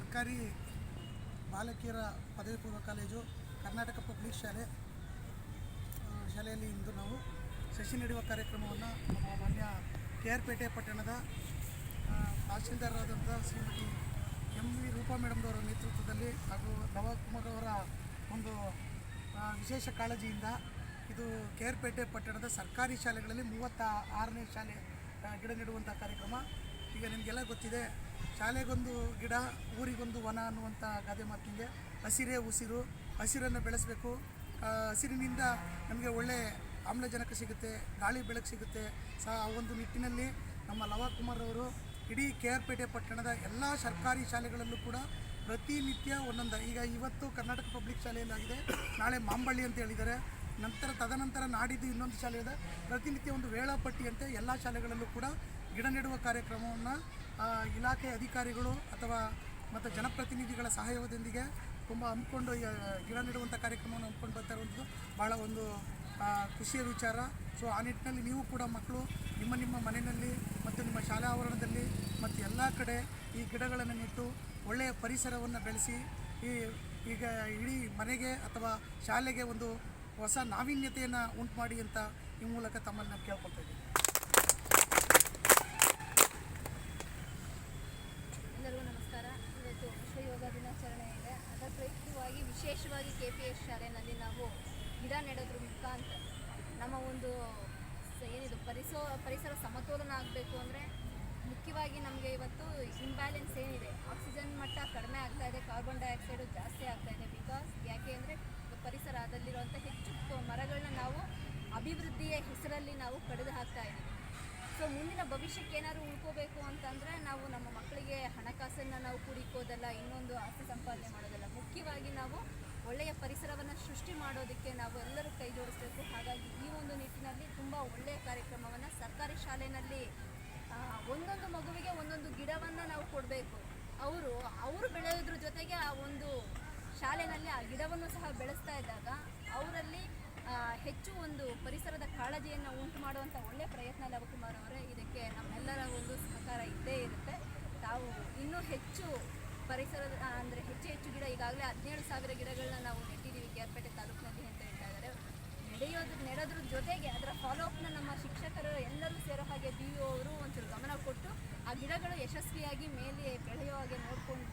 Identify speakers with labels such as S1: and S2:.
S1: ಸರ್ಕಾರಿ ಬಾಲಕಿಯರ ಪದವಿ ಪೂರ್ವ ಕಾಲೇಜು ಕರ್ನಾಟಕ ಪಬ್ಲಿಕ್ ಶಾಲೆಯಲ್ಲಿ ಇಂದು ನಾವು ಸಸಿ ನೆಡುವ ಕಾರ್ಯಕ್ರಮವನ್ನು ನಮ್ಮ ಮಾನ್ಯ KR ಪೇಟೆ ಪಟ್ಟಣದ ತಹಸೀಲ್ದಾರರಾದಂಥ ಶ್ರೀಮತಿ MV ರೂಪಾ ಮೇಡಮ್ರವರ ನೇತೃತ್ವದಲ್ಲಿ ಹಾಗೂ ನವಕುಮಾರ್ ಅವರ ಒಂದು ವಿಶೇಷ ಕಾಳಜಿಯಿಂದ ಇದು KR ಪೇಟೆ ಪಟ್ಟಣದ ಸರ್ಕಾರಿ ಶಾಲೆಗಳಲ್ಲಿ 36ನೇ ಶಾಲೆ ಗಿಡ ನೆಡುವಂಥ ಕಾರ್ಯಕ್ರಮ. ಈಗ ನಿಮಗೆಲ್ಲ ಗೊತ್ತಿದೆ, ಶಾಲೆಗೊಂದು ಗಿಡ ಊರಿಗೊಂದು ವನ ಅನ್ನುವಂಥ ಗಾದೆ ಮಾತಿಗೆ ಹಸಿರೇ ಉಸಿರು, ಹಸಿರನ್ನು ಬೆಳೆಸಬೇಕು. ಹಸಿರಿನಿಂದ ನಮಗೆ ಒಳ್ಳೆ ಆಮ್ಲಜನಕ ಸಿಗುತ್ತೆ, ಗಾಳಿ ಬೆಳಕು ಸಿಗುತ್ತೆ. ಆ ಒಂದು ನಿಟ್ಟಿನಲ್ಲಿ ನಮ್ಮ ನವಕುಮಾರ್ ಅವರು ಇಡೀ KR ಪೇಟೆ ಪಟ್ಟಣದ ಎಲ್ಲ ಸರ್ಕಾರಿ ಶಾಲೆಗಳಲ್ಲೂ ಕೂಡ ಪ್ರತಿನಿತ್ಯ ಒಂದೊಂದು, ಈಗ ಇವತ್ತು ಕರ್ನಾಟಕ ಪಬ್ಲಿಕ್ ಶಾಲೆಯಲ್ಲಾಗಿದೆ, ನಾಳೆ ಮಾಂಬಳ್ಳಿ ಅಂತ ಹೇಳಿದ್ದಾರೆ, ತದನಂತರ ನಾಡಿದ್ದು ಇನ್ನೊಂದು ಶಾಲೆ ಇದೆ. ಪ್ರತಿನಿತ್ಯ ಒಂದು ವೇಳಾಪಟ್ಟಿಯಂತೆ ಎಲ್ಲ ಶಾಲೆಗಳಲ್ಲೂ ಕೂಡ ಗಿಡ ನೆಡುವ ಕಾರ್ಯಕ್ರಮವನ್ನು ಇಲಾಖೆ ಅಧಿಕಾರಿಗಳು ಅಥವಾ ಮತ್ತು ಜನಪ್ರತಿನಿಧಿಗಳ ಸಹಯೋಗದೊಂದಿಗೆ ತುಂಬ ಹಮ್ಮಿಕೊಂಡು ಗಿಡ ನೆಡುವಂಥ ಕಾರ್ಯಕ್ರಮವನ್ನು ಹಮ್ಮಿಕೊಂಡು ಬರ್ತಾ ಇರುವಂಥದ್ದು ಭಾಳ ಒಂದು ಖುಷಿಯ ವಿಚಾರ. ಸೊ ಆ ನಿಟ್ಟಿನಲ್ಲಿ ನೀವು ಕೂಡ ಮಕ್ಕಳು ನಿಮ್ಮ ಮನೆಯಲ್ಲಿ ಮತ್ತು ನಿಮ್ಮ ಶಾಲಾ ಆವರಣದಲ್ಲಿ ಮತ್ತು ಎಲ್ಲ ಕಡೆ ಈ ಗಿಡಗಳನ್ನು ನೆಟ್ಟು ಒಳ್ಳೆಯ ಪರಿಸರವನ್ನು ಬೆಳೆಸಿ ಈಗ ಇಡೀ ಮನೆಗೆ ಅಥವಾ ಶಾಲೆಗೆ ಒಂದು ಹೊಸ ನಾವೀನ್ಯತೆಯನ್ನು ಉಂಟು ಮಾಡಿ ಅಂತ ಈ ಮೂಲಕ ತಮ್ಮನ್ನು ನಾನು ಕೇಳ್ಕೊಳ್ತಾ ಇದ್ದೀನಿ.
S2: ಎಲ್ಲರಿಗೂ ನಮಸ್ಕಾರ. ಇವತ್ತು ವಿಶ್ವ ಯೋಗ ದಿನಾಚರಣೆ ಇದೆ. ಅದರ ಪ್ರಯುಕ್ತವಾಗಿ ವಿಶೇಷವಾಗಿ KPS ಶಾಲೆಯಲ್ಲಿ ನಾವು ಗಿಡ ನೆಡೋದ್ರ ಮುಖಾಂತರ ನಮ್ಮ ಒಂದು ಏನಿದು ಪರಿಸರ ಸಮತೋಲನ ಆಗಬೇಕು ಅಂದರೆ ಮುಖ್ಯವಾಗಿ ನಮಗೆ ಇವತ್ತು ಇಂಬ್ಯಾಲೆನ್ಸ್ ಏನಿದೆ, ಆಕ್ಸಿಜನ್ ಮಟ್ಟ ಕಡಿಮೆ ಆಗ್ತಾ ಇದೆ, ಕಾರ್ಬನ್ ಡೈಆಕ್ಸೈಡು ಜಾಸ್ತಿ ಆಗ್ತಾ ಇದೆ. ಬಿಕಾಸ್ ಯಾಕೆ ಅಂದರೆ ಪರಿಸರದಲ್ಲಿರುವಂಥ ಹೆಚ್ಚು ಮರಗಳನ್ನ ನಾವು ಅಭಿವೃದ್ಧಿಯ ಹೆಸರಲ್ಲಿ ನಾವು ಕಡಿದು ಹಾಕ್ತಾ ಇದ್ದೀವಿ. ಸೊ ಮುಂದಿನ ಭವಿಷ್ಯಕ್ಕೆ ಏನಾದರೂ ಉಳ್ಕೋಬೇಕು ಅಂತಂದರೆ ನಾವು ನಮ್ಮ ಮಕ್ಕಳಿಗೆ ಹಣಕಾಸನ್ನು ನಾವು ಕುಡಿಕೋದಲ್ಲ, ಇನ್ನೊಂದು ಆಸ್ತಿ ಸಂಪಾದನೆ ಮಾಡೋದಲ್ಲ, ಮುಖ್ಯವಾಗಿ ನಾವು ಒಳ್ಳೆಯ ಪರಿಸರವನ್ನು ಸೃಷ್ಟಿ ಮಾಡೋದಕ್ಕೆ ನಾವು ಎಲ್ಲರೂ ಕೈ ಜೋಡಿಸಬೇಕು. ಹಾಗಾಗಿ ಈ ಒಂದು ನಿಟ್ಟಿನಲ್ಲಿ ತುಂಬ ಒಳ್ಳೆಯ ಕಾರ್ಯಕ್ರಮವನ್ನು ಸರ್ಕಾರಿ ಶಾಲೆಯಲ್ಲಿ ಒಂದೊಂದು ಮಗುವಿಗೆ ಒಂದೊಂದು ಗಿಡವನ್ನು ನಾವು ಕೊಡಬೇಕು. ಅವರು ಬೆಳೆಯೋದ್ರ ಜೊತೆಗೆ ಆ ಒಂದು ಶಾಲೆಯಲ್ಲಿ ಆ ಗಿಡವನ್ನು ಸಹ ಬೆಳೆಸ್ತಾ ಇದ್ದಾಗ ಅವರಲ್ಲಿ ಹೆಚ್ಚು ಒಂದು ಪರಿಸರದ ಕಾಳಜಿಯನ್ನು ಉಂಟು ಮಾಡುವಂಥ ಒಳ್ಳೆಯ ಪ್ರಯತ್ನ ನವಕುಮಾರ್ ಅವರೇ. ಇದಕ್ಕೆ ನಮ್ಮೆಲ್ಲರ ಒಂದು ಸಹಕಾರ ಇದ್ದೇ ಇರುತ್ತೆ. ತಾವು ಇನ್ನೂ ಹೆಚ್ಚು ಪರಿಸರದ ಅಂದರೆ ಹೆಚ್ಚು ಗಿಡ, ಈಗಾಗಲೇ 17,000 ಗಿಡಗಳನ್ನ ನಾವು ನೆಟ್ಟಿದ್ದೀವಿ KR ಪೇಟೆ ತಾಲೂಕಿನಲ್ಲಿ ಅಂತ ಹೇಳ್ತಾ ಇದ್ದಾರೆ. ನೆಡೋದ್ರ ಜೊತೆಗೆ ಅದರ ಫಾಲೋಅಪ್ನ ನಮ್ಮ ಶಿಕ್ಷಕರು ಎಲ್ಲರೂ ಸೇರೋ ಹಾಗೆ BO ಅವರು ಒಂಚೂರು ಗಮನ ಕೊಟ್ಟು ಆ ಗಿಡಗಳು ಯಶಸ್ವಿಯಾಗಿ ಮೇಲೆ ಬೆಳೆಯೋ ಹಾಗೆ ನೋಡಿಕೊಂಡು